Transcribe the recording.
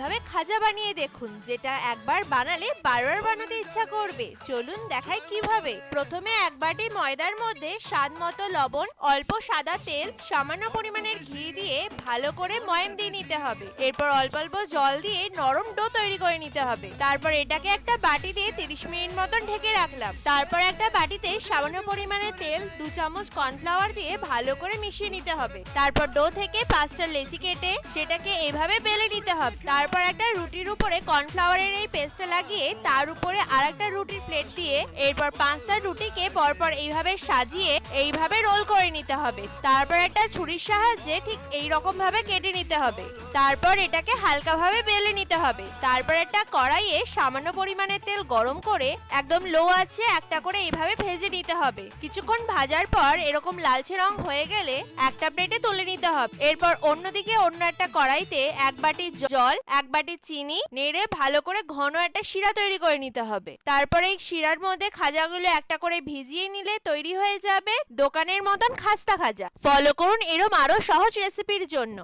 এইভাবে খাজা বানিয়ে দেখুন, যেটা একবার বানালে বারবার বানাতে ইচ্ছা করবে। চলুন দেখাই কিভাবে। প্রথমে এক বাটি ময়দার মধ্যে স্বাদ মতো লবণ, অল্প সাদা তেল, সামান্য পরিমাণের ঘি দিয়ে ভালো করে ময়াম দিয়ে নিতে হবে। এরপর অল্প অল্প জল দিয়ে নরম ডো তৈরি করে নিতে হবে। তারপর এটাকে একটা বাটি দিয়ে 30 মিনিট মতন ঢেকে রাখলাম। তারপর একটা বাটিতে সামান্য পরিমাণে তেল, 2 চামচ কর্নফ্লাওয়ার দিয়ে ভালো করে মিশিয়ে নিতে হবে। তারপর ডো থেকে 5টা লেচি কেটে সেটাকে এভাবে বেলে নিতে হবে। তারপর একটা রুটির উপরে কর্নফ্লাওয়ারের এই পেস্টটা লাগিয়ে তার উপরে আরেকটা রুটির প্লেট দিয়ে এরপর 5টা রুটিকে পরপর এইভাবে সাজিয়ে এইভাবে রোল করে নিতে হবে। তারপর একটা ছুরির সাহায্যে ঠিক এই রকম ভাবে কেটে নিতে হবে। তারপর এটাকে হালকাভাবে বেলে নিতে হবে। তারপর একটা কড়াইয়ে সামান্য পরিমাণে তেল গরম করে একদম লো আঁচে একটা করে এইভাবে ভেজে নিতে হবে। কিছুক্ষণ ভাজার পর এরকম লালচে রং হয়ে গেলে একটা প্লেটে তুলে নিতে হবে। এরপর অন্যদিকে অন্য একটা কড়াইতে 1 বাটি জল, 1 বাটি চিনি নেড়ে ভালো করে ঘন একটা শিরা তৈরি করে নিতে হবে। তারপর এই শিরার মধ্যে খাজাগুলো একটা করে ভিজিয়ে নিলে তৈরি হয়ে যাবে দোকানের মতন খাস্তা খাজা। ফলো করুন এরম আরো সহজ রেসিপির জন্য।